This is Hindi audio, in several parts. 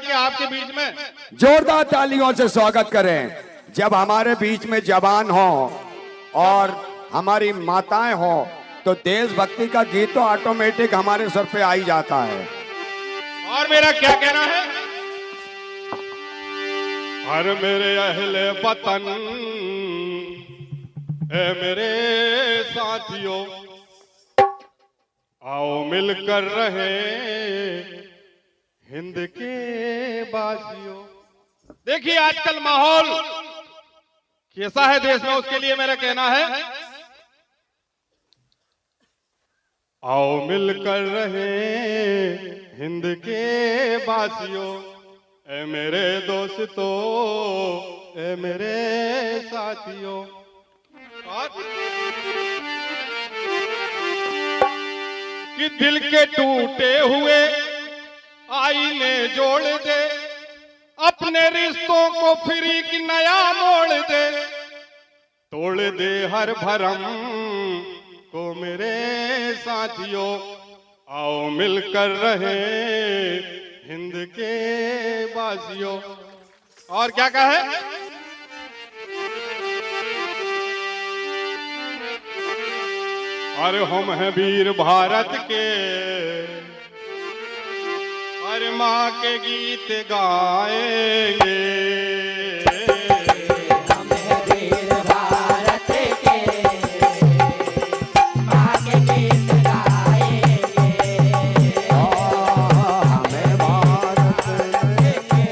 आके आपके बीच में। जोरदार तालियों से स्वागत करें। जब हमारे बीच में जवान हो और हमारी माताएं हो तो देशभक्ति का गीत तो ऑटोमेटिक हमारे सर पे आ ही जाता है। और मेरा क्या कहना है, हर मेरे अहले वतन, ए मेरे साथियों, आओ मिलकर रहे हिंद के बासियों। देखिए आजकल माहौल कैसा है देश में, उसके लिए मेरा कहना है, आओ मिलकर रहे हिंद के बासियों, ए मेरे दोस्तों, ए मेरे साथियों। कि दिल के टूटे हुए आईने जोड़ दे, अपने रिश्तों को फिर एक नया मोड़ दे, तोड़ दे हर भरम को मेरे साथियों, आओ मिलकर रहे हिंद के बासियों। और क्या कहे, अरे हम हैं वीर भारत के, अरे माँ के गीत गाएंगे, हम हैं वीर भारत के, माँ के गीत गाएंगे, हमें भारत के,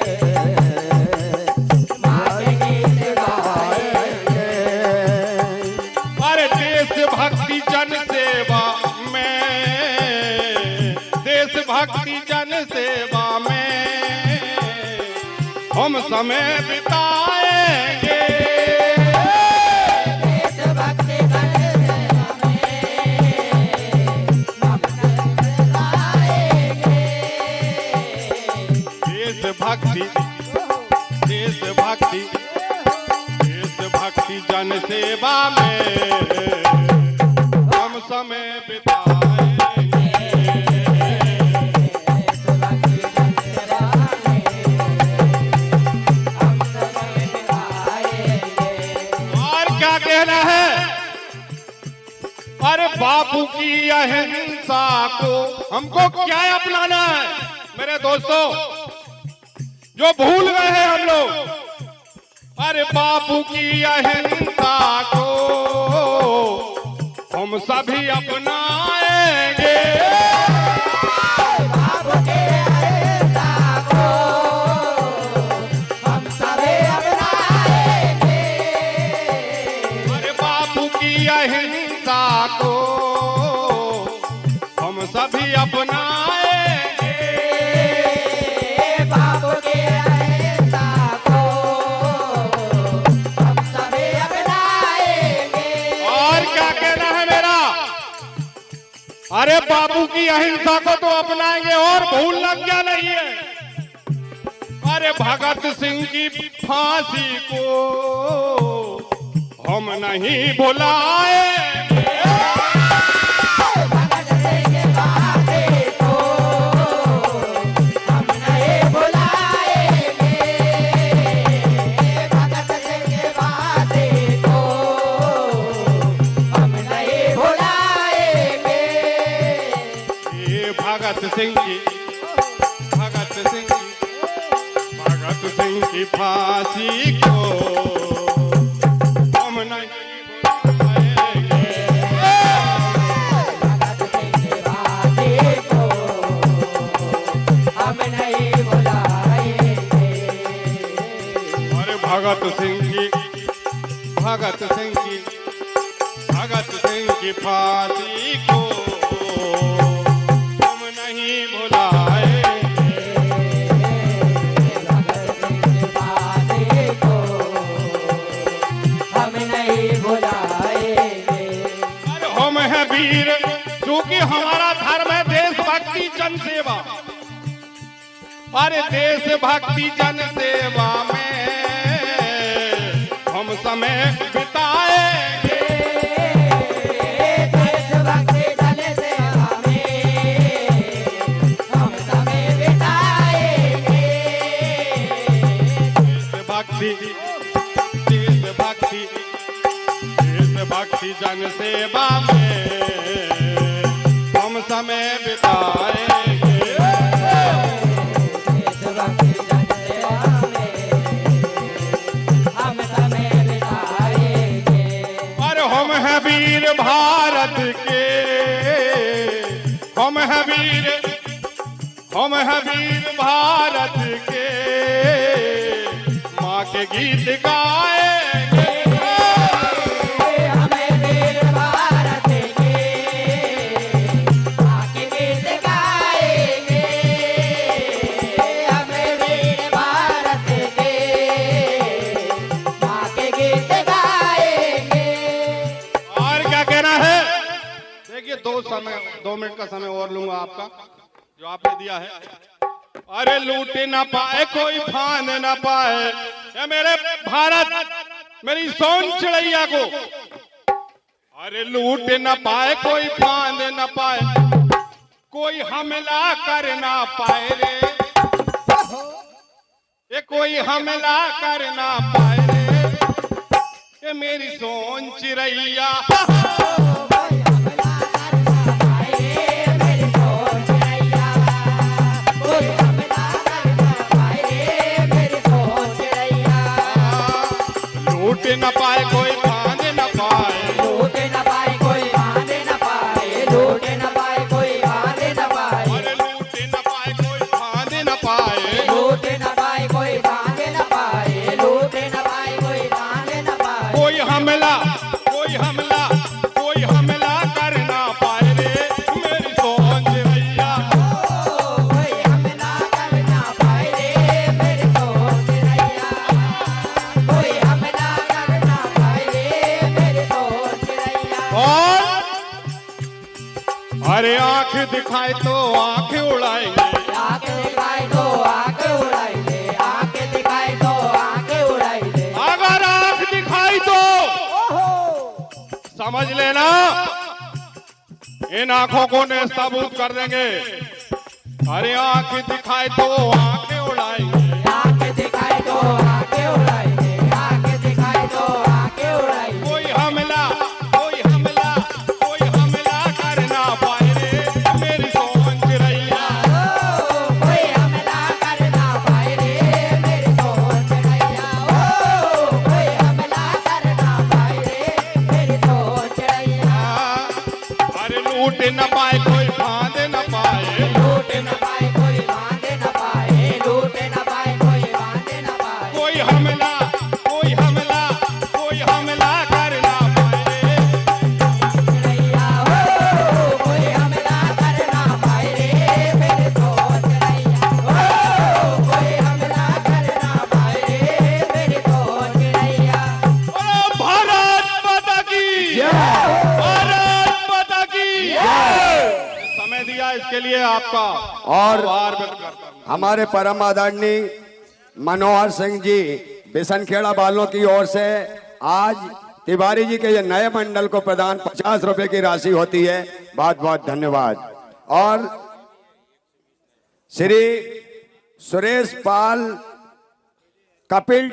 माँ के गीत गाएंगे। अरे देशभक्ति जन सेवा में, देशभक्ति जन सेवा में हम समय बिताएंगे, देशभक्ति जन सेवा में हम समय बिताएंगे। देशभक्ति, देशभक्ति, देशभक्ति जन सेवा में हम समय बिताएंगे। और क्या कहना है, अरे बापू की अहिंसा को हमको क्या अपनाना है मेरे दोस्तों, जो भूल गए हैं हम लोग। अरे बापू की अहिंसा को हम सभी अपनाएंगे, बापू के अहिंसा को हम सभी अपनाएंगे। अरे बापू की अहिंसा को हम सभी अपनाएंगे, बापू के अहिंसा को हम सभी अपनाएंगे। और क्या कहना है मेरा, अरे बापू की अहिंसा को तो अपनाएंगे और भूलना क्या नहीं है। अरे भगत सिंह की फांसी को हम नहीं भुलाएंगे, भगत सिंह के वादे को हम नहीं भुलाएंगे, भगत सिंह के वादे को हम नहीं भुलाएंगे। ये भगत सिंह की, भगत सिंह की, भगत सिंह की फांसी को हम नहीं भुलाएंगे, भगत सिंह के वादे को हम नहीं भुलाएंगे। अरे भगत सिंह की, भगत सिंह की, भगत सिंह की फांसी को हम नहीं भुलाएंगे, भगत सिंह के वादे को हम नहीं भुलाएंगे। अरे हम हैं वीर, क्योंकि हमारा धर्म है देशभक्ति जन सेवा। अरे देशभक्ति जन सेवा में हम समय बिताएंगे, देशभक्ति जन सेवा में हम समय बिताएंगे, हरि जन सेवा में हम समय बिताएंगे। देशभक्ति जन सेवा में हम समय बिताएंगे। और हम हैं वीर भारत के, हम हैं वीर भारत के, माँ के गीत गाएंगे। हमें वीर भारत के माँ के गीत गाएंगे। हमें वीर भारत के माँ के गीत गाएंगे। और क्या कहना है? देखिए 2 मिनट का समय और लूंगा आपका जो आपने दिया है। अरे लूट न पाए कोई फान न पाए, ये मेरे भारत मेरी सोन चिड़ैया को। अरे लूट न पाए कोई फान न पाए, कोई हमला कर ना पाए रे, ये कोई हमला कर ना पाए रे, ये मेरी सोन चिड़ैया। लूट न पाए कोई फांद न पाए, लूट न पाए कोई फांद न पाए, लूट न पाए कोई फांद न पाए। अरे लूट न पाए कोई फांद न पाए, लूट न पाए कोई फांद न पाए, लूट न पाए कोई फांद न पाए। कोई हमला कर ना पाए रे, मेरी सोन चिड़ैया। कोई हमला कर ना पाए रे, मेरी सोन चिड़ैया। कोई हमला कर ना पाए रे, मेरी सोन चिड़ैया। और अरे आंख दिखाए तो आंख उड़ाएंगे, आंख दिखाए तो आंख उड़ाएंगे, आंख दिखाए तो आंख उड़ाएंगे। अगर आंख दिखाई तो समझ लेना इन आंखों को नेस्तनाबूद कर देंगे। अरे आंख दिखाए तो आंख उड़ाएंगे, आंख दिखाए तो आंख उड़ाएंगे, आंख दिखाए तो आंख उड़ाएंगे। कोई हमला कर ना पाए रे, मेरी सोन चिड़ैया। कोई हमला कर ना पाए रे, मेरी सोन चिड़ैया। कोई हमला कर ना पाए रे, मेरी सोन चिड़ैया। अरे लूट न पाए कोई फांद न पाए, लूट न पाए कोई फांद न पाए, लूट न पाए कोई फांद न पाए। कोई हमला कर ना पाए रे, चिड़ैया हो, कोई हमला कर ना पाए रे, मेरी सोन चिड़ैया। कोई हमला कर ना पाए रे, मेरी सोन चिड़ैया। और भारत माता की, भारत माता की। समय दिया इसके लिए आपका और आभार व्यक्त करता हूं। हमारे परम आदरणीय मनोहर सिंह जी बिसनखेड़ा वालों की ओर से आज तिवारी जी के ये नए मंडल को प्रदान 50 रुपए की राशि होती है। बहुत बहुत धन्यवाद। और श्री सुरेश पाल कपिल